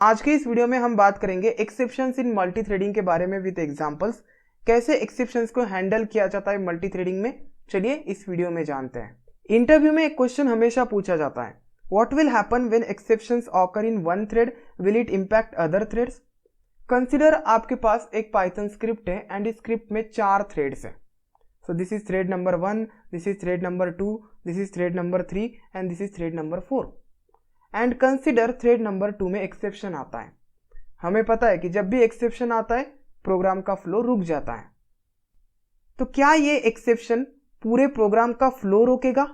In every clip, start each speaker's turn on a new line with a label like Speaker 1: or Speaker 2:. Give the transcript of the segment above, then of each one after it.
Speaker 1: आज के इस वीडियो में हम बात करेंगे एक्सेप्शंस इन मल्टी थ्रेडिंग के बारे में विद एग्जांपल्स। कैसे एक्सेप्शंस को हैंडल किया जाता है मल्टी थ्रेडिंग में, चलिए इस वीडियो में जानते हैं। इंटरव्यू में एक क्वेश्चन हमेशा पूछा जाता है, what will happen when exceptions occur in one thread, will it impact other threads. Consider आपके पास एक पाइथन स्क्रिप्ट है एंड इस स्क्रिप्ट में 4 थ्रेड्स हैं। सो this is thread number 1, this is thread number 2, this is thread number 3 and this is thread number 4। And consider thread number 2 में exception आता है। हमें पता है कि जब भी एक्सेप्शन आता है प्रोग्राम का फ्लो रुक जाता है। तो क्या ये एक्सेप्शन पूरे प्रोग्राम का फ्लो रोकेगा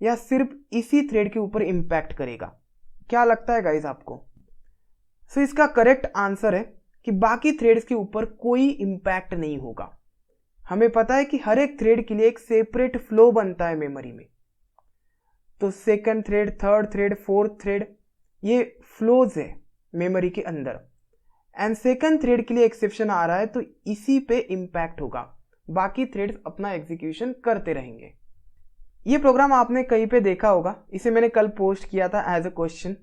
Speaker 1: या सिर्फ इसी थ्रेड के ऊपर इंपैक्ट करेगा? क्या लगता है गाइस आपको? सो इसका करेक्ट आंसर है कि बाकी थ्रेड्स के ऊपर कोई इंपैक्ट नहीं होगा। हमें पता है कि हर एक थ्रेड के लिए एक सेपरेट फ्लो बनता है मेमोरी में। तो second thread, third thread, fourth thread, ये फ्लोज है मेमोरी के अंदर। एंड सेकंड थ्रेड के लिए एक्सेप्शन आ रहा है तो इसी पे इंपैक्ट होगा, बाकी थ्रेड्स अपना एग्जीक्यूशन करते रहेंगे। ये प्रोग्राम आपने कहीं पे देखा होगा, इसे मैंने कल पोस्ट किया था एज अ क्वेश्चन।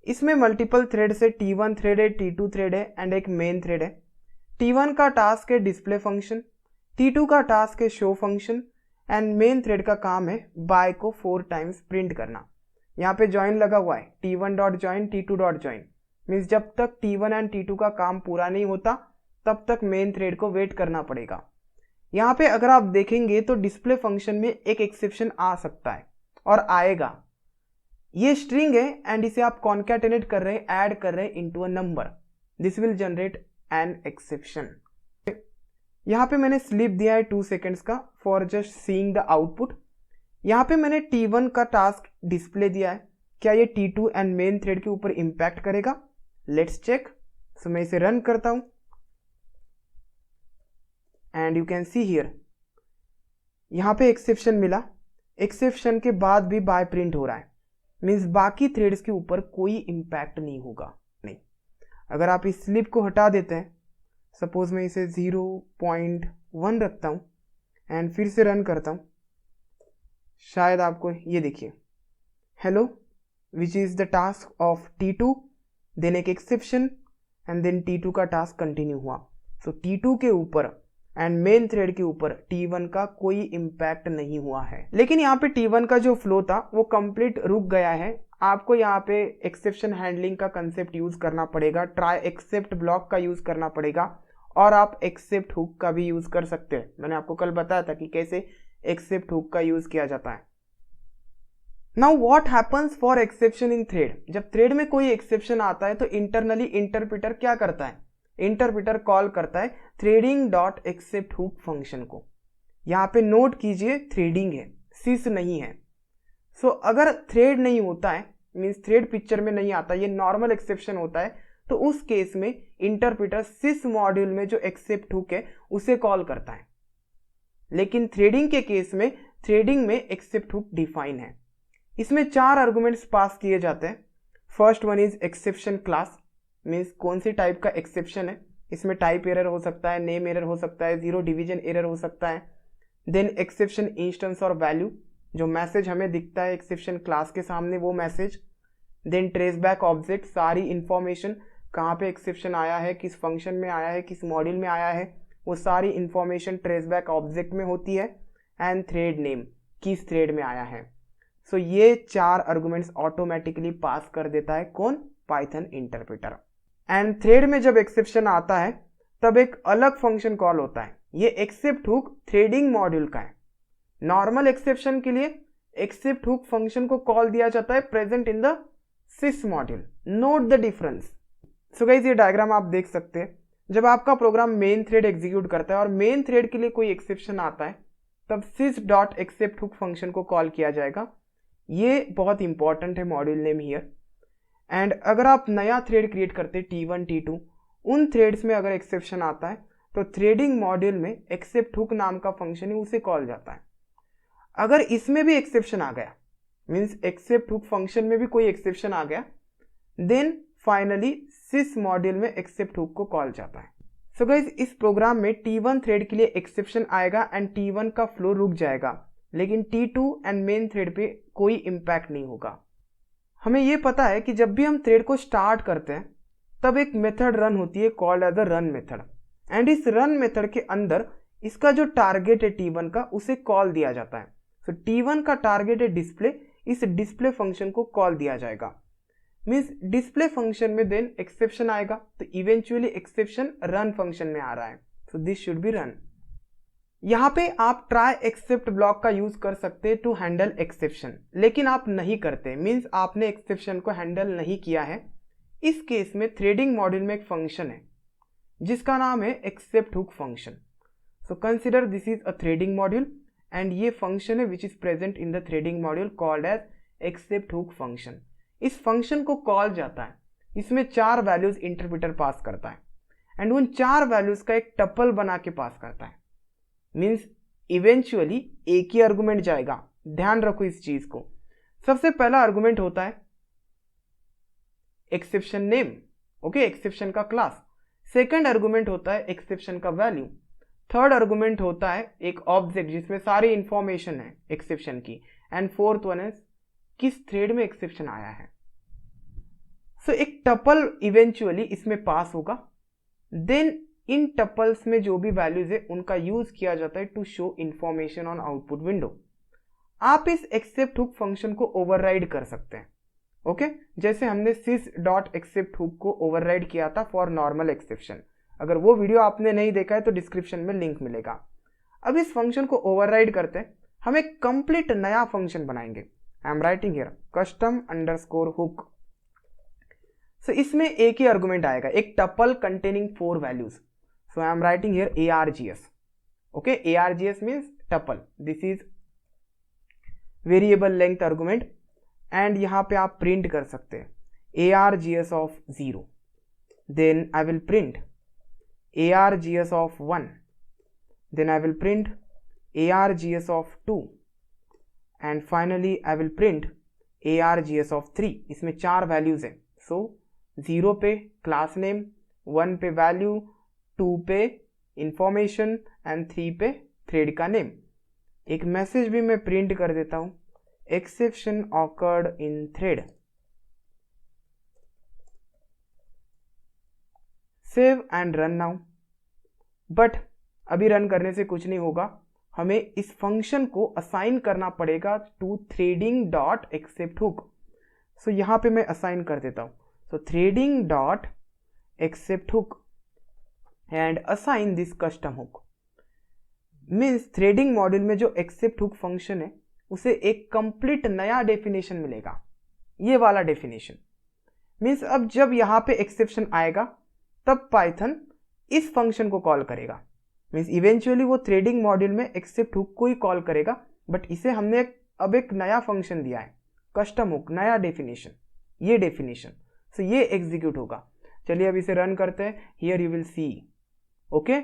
Speaker 1: इसमें मल्टीपल थ्रेड से T1 थ्रेड है, T2 थ्रेड है एंड एक मेन थ्रेड है। T1 का टास्क है डिस्प्ले फंक्शन, T2 का टास्क है show function and main thread का काम है बाय को 4 टाइम्स प्रिंट करना। यहाँ पे जॉइन लगा हुआ है, T1 dot join, T2 dot join. Means जब तक T1 एंड T2 का काम पूरा नहीं होता तब तक मेन थ्रेड को वेट करना पड़ेगा। यहाँ पे अगर आप देखेंगे तो डिस्प्ले फंक्शन में एक एक्सेप्शन आ सकता है और आएगा। ये स्ट्रिंग है एंड इसे आप कॉन्कैटेनेट कर रहे हैं, ऐड कर रहे हैं into a number. This will generate an exception. यहाँ पे मैंने स्लिप दिया है 2 सेकेंड्स का for just seeing the output. यहाँ पे मैंने T1 का टास्क डिस्प्ले दिया है, क्या ये T2 एंड मेन थ्रेड के ऊपर इंपैक्ट करेगा? Let's check. सो मैं इसे रन करता हूं and you can see here, यहाँ पे एक्सेप्शन मिला। एक्सेप्शन के बाद भी बाय प्रिंट हो रहा है, मीन्स बाकी थ्रेड्स के ऊपर कोई इंपैक्ट नहीं होगा। नहीं, अगर आप इस स्लिप को हटा देते हैं, सपोज मैं इसे 0.1 रखता हूं एंड फिर से रन करता हूं, शायद आपको ये देखिए, hello which is the task of T2, then एक एक्सेप्शन एंड देन T2 का टास्क कंटिन्यू हुआ। सो T2 के ऊपर एंड मेन थ्रेड के ऊपर T1 का कोई इंपैक्ट नहीं हुआ है। लेकिन यहाँ पे T1 का जो फ्लो था वो कंप्लीट रुक गया है। आपको यहाँ पे एक्सेप्शन हैंडलिंग का कंसेप्ट यूज करना पड़ेगा, ट्राई एक्सेप्ट ब्लॉक का यूज करना पड़ेगा और आप एक्सेप्ट हुक का भी यूज कर सकते हैं। मैंने आपको कल बताया था कि कैसे एक्सेप्ट हुक का यूज किया जाता है। Now what happens for exception in thread. जब थ्रेड में कोई एक्सेप्शन आता है तो इंटरनली इंटरप्रेटर क्या करता है? इंटरप्रेटर कॉल करता है threading dot except hook function को। यहाँ पे नोट कीजिए थ्रेडिंग है, सिस नहीं है। सो अगर थ्रेड नहीं होता है, मीन्स थ्रेड पिक्चर में नहीं आता, ये नॉर्मल एक्सेप्शन होता है, तो उस केस में इंटरप्रेटर सिस मॉड्यूल में जो एक्सेप्ट हुक है उसे कॉल करता है। लेकिन थ्रेडिंग के केस में थ्रेडिंग में एक्सेप्ट हुक डिफाइन है। इसमें 4 आर्गुमेंट्स पास किए जाते हैं। First one is exception class, means कौन सी टाइप का एक्सेप्शन है। इसमें टाइप एरर हो सकता है, नेम एरर हो सकता है, 0 डिवीजन एरर हो सकता है। देन एक्सेप्शन इंस्टेंस और वैल्यू, जो मैसेज हमें दिखता है एक्सेप्शन क्लास के सामने वो message. Then traceback object, सारी इंफॉर्मेशन कहाँ पे एक्सेप्शन आया है, किस फंक्शन में आया है, किस मॉड्यूल में आया है, वो सारी इंफॉर्मेशन ट्रेस बैक ऑब्जेक्ट में होती है। एंड थ्रेड नेम, किस थ्रेड में आया है। सो ये 4 आर्गुमेंट्स ऑटोमेटिकली पास कर देता है कौन? Python interpreter. एंड थ्रेड में जब एक्सेप्शन आता है तब एक अलग फंक्शन कॉल होता है। ये एक्सेप्ट हुक थ्रेडिंग मॉड्यूल का है। नॉर्मल एक्सेप्शन के लिए एक्सेप्ट हुक फंक्शन को कॉल दिया जाता है present in the cis module. Note the difference. So guys ये डायग्राम आप देख सकते हैं, जब आपका प्रोग्राम मेन थ्रेड एग्जीक्यूट करता है और मेन थ्रेड के लिए कोई एक्सेप्शन आता है तब sys dot except hook function को कॉल किया जाएगा। ये बहुत इंपॉर्टेंट है मॉड्यूल नेम हियर। एंड अगर आप नया थ्रेड क्रिएट करते T1 T2, उन थ्रेड्स में अगर एक्सेप्शन आता है तो थ्रेडिंग मॉड्यूल में एक्सेप्ट हुक नाम का फंक्शन है उसे कॉल जाता है। अगर इसमें भी एक्सेप्शन आ गया, मीन्स एक्सेप्ट हुक फंक्शन में भी कोई एक्सेप्शन आ गया, देन फाइनली सिस मॉड्यूल में एक्सेप्ट हुक को कॉल जाता है। सो गाइस इस प्रोग्राम में T1 थ्रेड के लिए एक्सेप्शन आएगा एंड T1 का फ्लो रुक जाएगा, लेकिन T2 एंड मेन थ्रेड पे कोई इंपैक्ट नहीं होगा। हमें ये पता है कि जब भी हम थ्रेड को स्टार्ट करते हैं तब एक मेथड रन होती है called as a run method, and इस रन मेथड के अंदर इसका जो टारगेट है T1 का उसे कॉल दिया जाता है। तो T1 का टारगेट है डिस्प्ले, इस डिस्प्ले फंक्शन को कॉल दिया जाएगा। मीन्स डिस्प्ले फंक्शन में देन एक्सेप्शन आएगा, तो इवेंचुअली एक्सेप्शन रन फंक्शन में आ रहा है, so this should be run. यहाँ पे आप ट्राई एक्सेप्ट ब्लॉक का यूज कर सकते हैं टू हैंडल एक्सेप्शन, लेकिन आप नहीं करते, मीन्स आपने एक्सेप्शन को हैंडल नहीं किया है। इस केस में थ्रेडिंग मॉड्यूल में एक फंक्शन है जिसका नाम है except hook function. So consider this is a threading module and ये फंक्शन है which is present in the threading module called as except hook function. इस फंक्शन को कॉल जाता है, इसमें 4 वैल्यूज इंटरप्रेटर पास करता है एंड उन 4 वैल्यूज का एक टपल बना के पास करता है। मीन्स इवेंचुअली एक ही आर्गुमेंट जाएगा, ध्यान रखो इस चीज को। सबसे पहला आर्गुमेंट होता है एक्सेप्शन नेम, ओके, एक्सेप्शन का क्लास। सेकंड आर्गुमेंट होता है एक्सेप्शन का वैल्यू। थर्ड आर्गुमेंट होता है एक ऑब्जेक्ट जिसमें सारी इंफॉर्मेशन है एक्सेप्शन की, एंड फोर्थ वन है किस थ्रेड में एक्सेप्शन आया है। सो एक टपल इवेंचुअली इसमें पास होगा, देन इन टपल्स में जो भी वैल्यूज है उनका यूज किया जाता है to show information on output window. आप इस एक्सेप्ट हुक फंक्शन को ओवरराइड कर सकते हैं, ओके, जैसे हमने sys डॉट एक्सेप्ट हुक को ओवरराइड किया था फॉर नॉर्मल एक्सेप्शन। अगर वो वीडियो आपने नहीं देखा है तो डिस्क्रिप्शन में लिंक मिलेगा। अब इस फंक्शन को ओवरराइड करते हैं, हम एक कंप्लीट नया फंक्शन बनाएंगे। I am writing here custom underscore hook. So इसमें एक ही आर्गुमेंट आएगा, एक tuple containing 4 values. So I am writing here args, okay, args means tuple, this is variable length argument, and यहां पे आप प्रिंट कर सकते हैं args of 0, then I will print args of 1, then I will print args of 2, and finally I will print args of 3। इसमें 4 values है। सो 0 पे class name, 1 पे वैल्यू, 2 पे इंफॉर्मेशन एंड 3 पे थ्रेड का नेम। एक मैसेज भी मैं प्रिंट कर देता हूं, exception occurred in thread. Save and run now. But अभी रन करने से कुछ नहीं होगा, हमें इस फंक्शन को असाइन करना पड़ेगा to threading dot except hook. So यहां पे मैं असाइन कर देता हूं, so threading dot except hook and assign this custom hook. Means threading module में जो एक्सेप्ट हुक फंक्शन है उसे एक कंप्लीट नया डेफिनेशन मिलेगा, ये वाला डेफिनेशन। मीन्स अब जब यहां पे एक्सेप्शन आएगा तब पाइथन इस फंक्शन को कॉल करेगा। मीन्स इवेंचुअली वो थ्रेडिंग मॉड्यूल में एक्सेप्ट हुक को ही कॉल करेगा, बट इसे हमने अब एक नया फंक्शन दिया है, कस्टम हुक, नया डेफिनेशन, ये डेफिनेशन। सो ये एग्जीक्यूट होगा। चलिए अब इसे रन करते हैं। Here you will see, okay,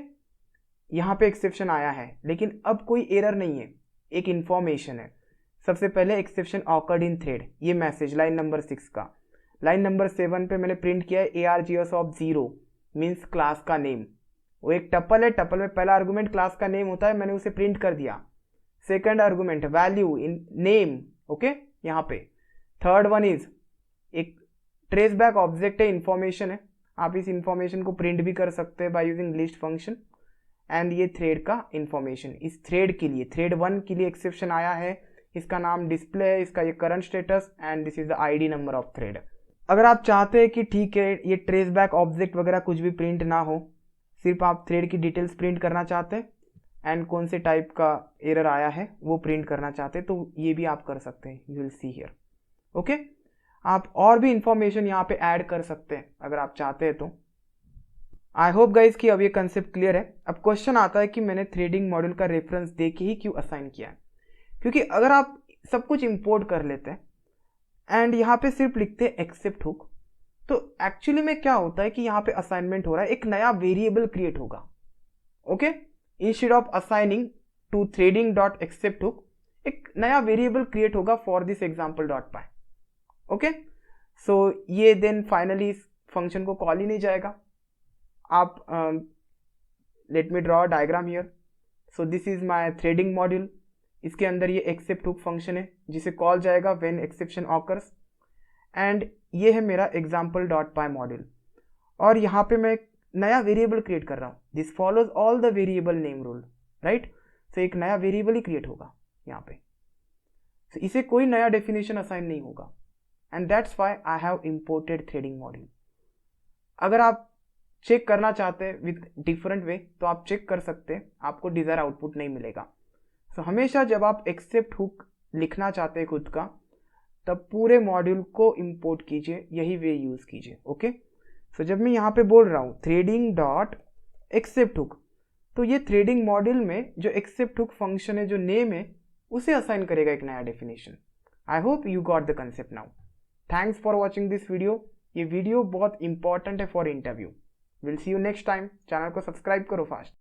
Speaker 1: यहां पे एक्सेप्शन आया है लेकिन अब कोई एरर नहीं है, एक इंफॉर्मेशन है। सबसे पहले एक्सेप्शन ऑकर्ड इन थ्रेड, ये मैसेज लाइन नंबर 6 का। लाइन नंबर 7 पे मैंने प्रिंट किया है args ऑफ 0 मीन्स क्लास का नेम। वो एक टपल है, टपल में पहला आर्गुमेंट क्लास का नेम होता है, मैंने उसे प्रिंट कर दिया। Second argument value in name, okay, यहाँ पे। थर्ड वन इज एक ट्रेस बैक ऑब्जेक्ट है, इंफॉर्मेशन है, आप इस इंफॉर्मेशन को प्रिंट भी कर सकते हैं by using list function. And ये थ्रेड का इंफॉर्मेशन, इस थ्रेड के लिए, थ्रेड 1 के लिए एक्सेप्शन आया है, इसका नाम डिस्प्ले है, इसका ये current status and this is the ID number of thread. अगर आप चाहते हैं कि ठीक है ये ट्रेस बैक ऑब्जेक्ट वगैरह कुछ भी प्रिंट ना हो, सिर्फ आप थ्रेड की डिटेल्स प्रिंट करना चाहते हैं एंड कौन से टाइप का एरर आया है वो प्रिंट करना चाहते हैं, तो ये भी आप कर सकते हैं, you will see here, okay. आप और भी इंफॉर्मेशन यहाँ पे ऐड कर सकते हैं अगर आप चाहते हैं तो। आई होप गाइज कि अब ये कंसेप्ट क्लियर है। अब क्वेश्चन आता है कि मैंने थ्रेडिंग मॉड्यूल का रेफरेंस दे के ही क्यों असाइन किया है, क्योंकि अगर आप सब कुछ इंपोर्ट कर लेते हैं एंड यहाँ पे सिर्फ लिखते हैं एक्सेप्ट हुक, तो एक्चुअली में क्या होता है कि यहाँ पे असाइनमेंट हो रहा है, एक नया वेरिएबल क्रिएट होगा, okay. Instead of assigning to threading dot except hook, एक नया वेरिएबल क्रिएट होगा for this example dot py, okay. So ये देन फाइनली इस फंक्शन को कॉल ही नहीं जाएगा। आप let me draw diagram here. So this is my threading module, इसके अंदर ये एक्सेप्ट हुक फंक्शन है जिसे कॉल जाएगा व्हेन एक्सेप्शन ऑकर्स, एंड ये है मेरा एग्जाम्पल डॉट पाई मॉड्यूल। और यहाँ पे मैं एक नया वेरिएबल क्रिएट कर रहा हूँ, this follows all the variable name rule, right. तो एक नया वेरिएबल ही क्रिएट होगा यहाँ पे, तो इसे कोई नया डेफिनेशन असाइन नहीं होगा, and that's why I have imported threading module. अगर आप चेक करना चाहते हैं विथ डिफरेंट वे तो आप चेक कर सकते हैं, आपको डिजायर आउटपुट नहीं मिलेगा। सो हमेशा जब आप एक्सेप्ट हुक लिखना चाहते हैं खुद का, तब पूरे मॉड्यूल को इंपोर्ट कीजिए, यही वे यूज कीजिए, ओके। सो जब मैं यहाँ पे बोल रहा हूँ थ्रेडिंग डॉट एक्सेप्ट हुक, तो ये थ्रेडिंग मॉड्यूल में जो एक्सेप्ट हुक फंक्शन है, जो नेम है, उसे असाइन करेगा एक नया definition. I hope you got the concept now. Thanks for watching this video. ये वीडियो बहुत इंपॉर्टेंट है for interview. Will see you next time. Channel को सब्सक्राइब करो फास्ट।